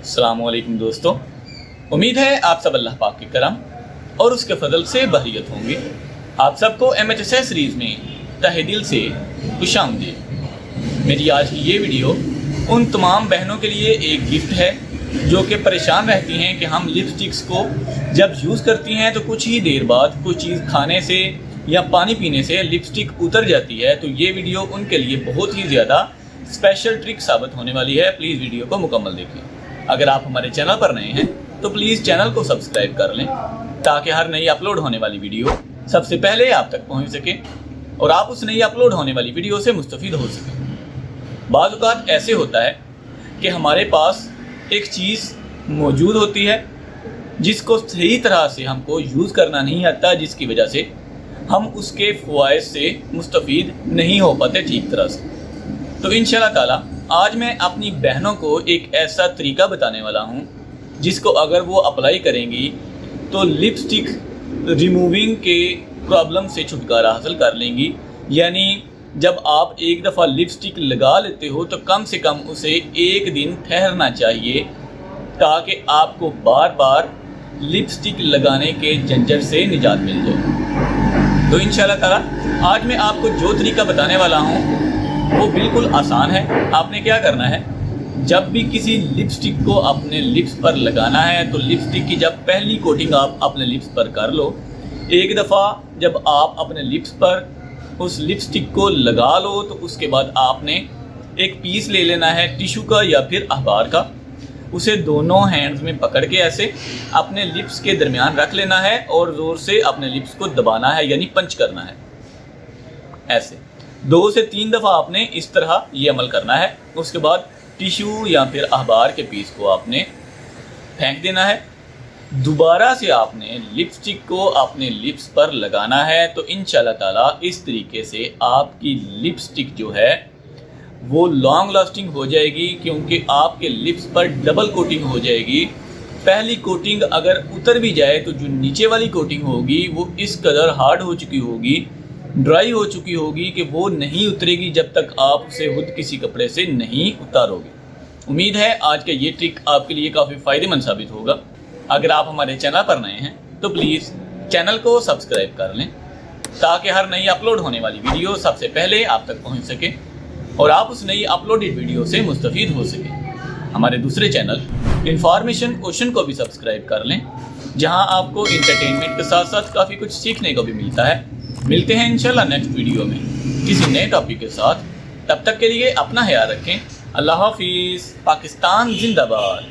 अस्सलाम वालेकुम दोस्तों, उम्मीद है आप सब अल्लाह पाक के करम और उसके फजल से बहरियत होंगे। आप सबको MHSS सीरीज़ में तहे दिल से खुशामदीद। मेरी आज की ये वीडियो उन तमाम बहनों के लिए एक गिफ्ट है जो कि परेशान रहती हैं कि हम लिपस्टिक्स को जब यूज़ करती हैं तो कुछ ही देर बाद कुछ चीज़ खाने से या पानी पीने से लिपस्टिक उतर जाती है। तो ये वीडियो उनके लिए बहुत ही ज़्यादा स्पेशल ट्रिक साबित होने वाली है। प्लीज़ वीडियो को मुकम्मल देखिए। अगर आप हमारे चैनल पर नए हैं तो प्लीज़ चैनल को सब्सक्राइब कर लें ताकि हर नई अपलोड होने वाली वीडियो सबसे पहले आप तक पहुंच सके और आप उस नई अपलोड होने वाली वीडियो से मुस्तफ़ीद हो सकें। बाज़ औक़ात ऐसे होता है कि हमारे पास एक चीज़ मौजूद होती है जिसको सही तरह से हमको यूज़ करना नहीं आता, जिसकी वजह से हम उसके फ़वाइद से मुस्तफ़ीद नहीं हो पाते ठीक तरह से। तो इंशाअल्लाह ताला आज मैं अपनी बहनों को एक ऐसा तरीका बताने वाला हूँ जिसको अगर वो अप्लाई करेंगी तो लिपस्टिक रिमूविंग के प्रॉब्लम से छुटकारा हासिल कर लेंगी। यानी जब आप एक दफ़ा लिपस्टिक लगा लेते हो तो कम से कम उसे एक दिन ठहरना चाहिए ताकि आपको बार बार लिपस्टिक लगाने के झंझट से निजात मिल जाए। तो इंशाअल्लाह ताला आज मैं आपको जो तरीका बताने वाला हूँ वो बिल्कुल आसान है। आपने क्या करना है, जब भी किसी लिपस्टिक को अपने लिप्स पर लगाना है तो लिपस्टिक की जब पहली कोटिंग आप अपने लिप्स पर कर लो, एक दफ़ा जब आप अपने लिप्स पर उस लिपस्टिक को लगा लो तो उसके बाद आपने एक पीस ले लेना है टिशू का या फिर अखबार का। उसे दोनों हैंड्स में पकड़ के ऐसे अपने लिप्स के दरमियान रख लेना है और ज़ोर से अपने लिप्स को दबाना है, यानी पंच करना है। ऐसे 2 से 3 दफ़ा आपने इस तरह ये अमल करना है। उसके बाद टिश्यू या फिर अखबार के पीस को आपने फेंक देना है। दोबारा से आपने लिपस्टिक को अपने लिप्स पर लगाना है। तो इंशाअल्लाह ताला इस तरीके से आपकी लिपस्टिक जो है वो लॉन्ग लास्टिंग हो जाएगी, क्योंकि आपके लिप्स पर डबल कोटिंग हो जाएगी। पहली कोटिंग अगर उतर भी जाए तो जो नीचे वाली कोटिंग होगी वो इस कदर हार्ड हो चुकी होगी, ड्राई हो चुकी होगी कि वो नहीं उतरेगी जब तक आप उसे खुद किसी कपड़े से नहीं उतारोगे। उम्मीद है आज का ये ट्रिक आपके लिए काफ़ी फ़ायदेमंद साबित होगा। अगर आप हमारे चैनल पर नए हैं तो प्लीज़ चैनल को सब्सक्राइब कर लें ताकि हर नई अपलोड होने वाली वीडियो सबसे पहले आप तक पहुंच सके और आप उस नई अपलोडेड वीडियो से मुस्तफ़ीद हो सकें। हमारे दूसरे चैनल इन्फॉर्मेशन ओशन को भी सब्सक्राइब कर लें, जहां आपको इंटरटेनमेंट के साथ साथ काफ़ी कुछ सीखने को भी मिलता है। मिलते हैं इंशाल्लाह नेक्स्ट वीडियो में किसी नए टॉपिक के साथ। तब तक के लिए अपना ख्याल रखें। अल्लाह हाफिज़। पाकिस्तान जिंदाबाद।